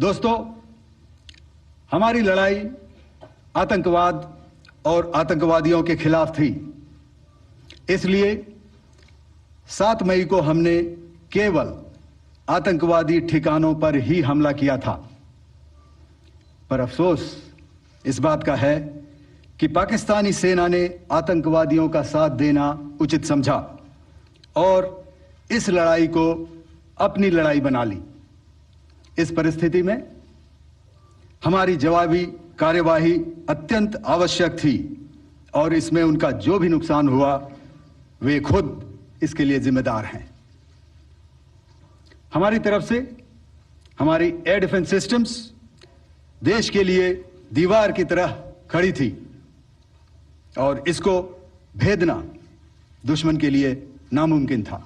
दोस्तों, हमारी लड़ाई आतंकवाद और आतंकवादियों के खिलाफ थी। इसलिए 7 मई को हमने केवल आतंकवादी ठिकानों पर ही हमला किया था। पर अफसोस इस बात का है कि पाकिस्तानी सेना ने आतंकवादियों का साथ देना उचित समझा और इस लड़ाई को अपनी लड़ाई बना ली। इस परिस्थिति में हमारी जवाबी कार्यवाही अत्यंत आवश्यक थी और इसमें उनका जो भी नुकसान हुआ वे खुद इसके लिए जिम्मेदार हैं। हमारी तरफ से हमारी एयर डिफेंस सिस्टम्स देश के लिए दीवार की तरह खड़ी थी और इसको भेदना दुश्मन के लिए नामुमकिन था।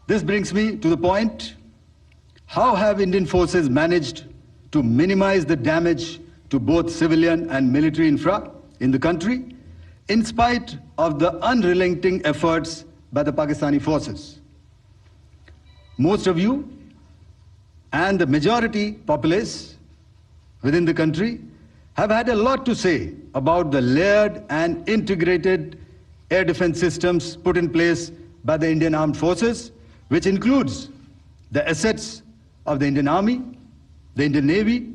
This brings me to the point, how have Indian forces managed to minimize the damage to both civilian and military infra in the country in spite of the unrelenting efforts by the Pakistani forces? Most of you and the majority populace within the country have had a lot to say about the layered and integrated air defense systems put in place by the Indian Armed Forces, which includes the assets of the Indian Army, the Indian Navy,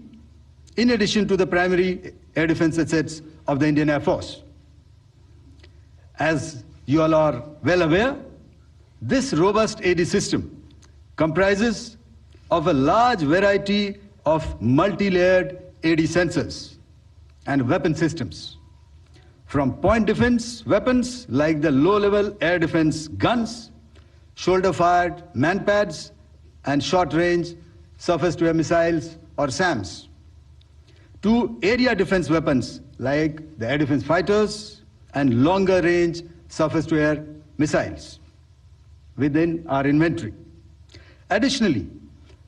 in addition to the primary air defense assets of the Indian Air Force. As you all are well aware, this robust AD system comprises of a large variety of multi-layered AD sensors and weapon systems, from point defense weapons like the low-level air defense guns, shoulder-fired manpads, and short-range surface-to-air missiles or SAMs, to area defense weapons like the air defense fighters and longer-range surface-to-air missiles within our inventory. Additionally,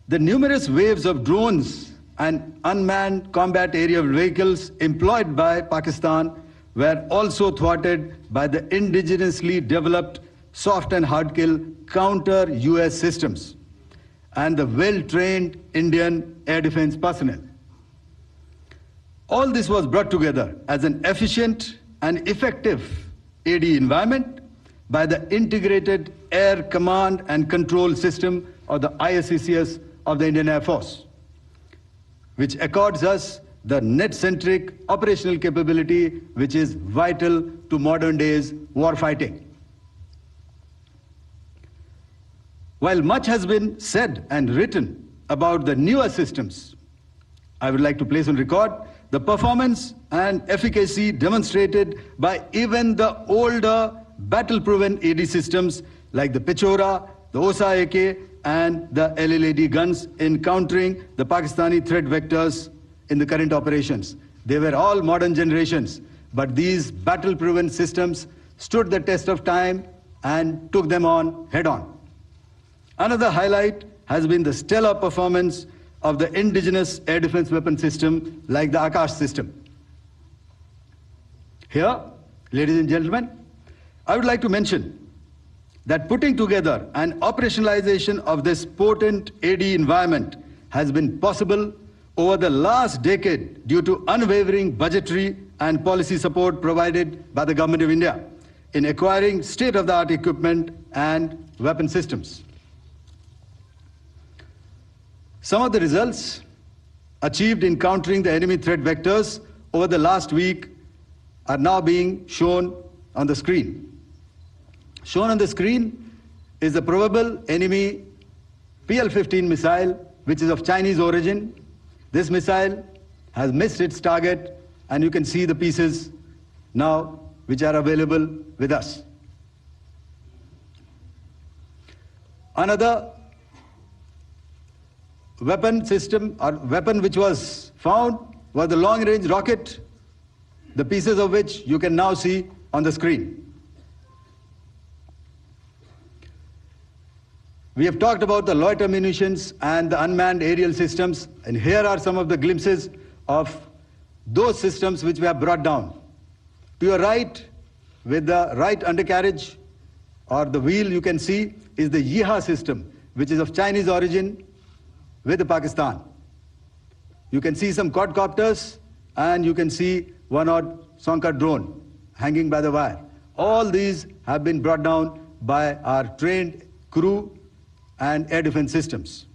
the numerous waves of drones and unmanned combat aerial vehicles employed by Pakistan were also thwarted by the indigenously developed soft and hard kill counter-US systems and the well-trained Indian air defense personnel. All this was brought together as an efficient and effective AD environment by the Integrated Air Command and Control System or the ISCCS of the Indian Air Force, which accords us the net-centric operational capability which is vital to modern days warfighting. While much has been said and written about the newer systems, I would like to place on record the performance and efficacy demonstrated by even the older battle-proven AD systems like the Pechora, the OSA AK, and the LLAD guns in countering the Pakistani threat vectors in the current operations. They were all modern generations, but these battle-proven systems stood the test of time and took them on head-on. Another highlight has been the stellar performance of the indigenous air defense weapon system like the Akash system. Here, ladies and gentlemen, I would like to mention that putting together and operationalization of this potent AD environment has been possible over the last decade due to unwavering budgetary and policy support provided by the Government of India in acquiring state-of-the-art equipment and weapon systems. Some of the results achieved in countering the enemy threat vectors over the last week are now being shown on the screen. Shown on the screen is the probable enemy PL-15 missile, which is of Chinese origin. This missile has missed its target, and you can see the pieces now which are available with us. Another weapon system or weapon which was found was the long-range rocket, the pieces of which you can now see on the screen. We have talked about the loiter munitions and the unmanned aerial systems, and here are some of the glimpses of those systems which we have brought down. To your right, with the right undercarriage or the wheel, you can see is the Yeeha system, which is of Chinese origin, with Pakistan. You can see some quadcopters, and you can see one odd Sonka drone hanging by the wire. All these have been brought down by our trained crew and air defense systems.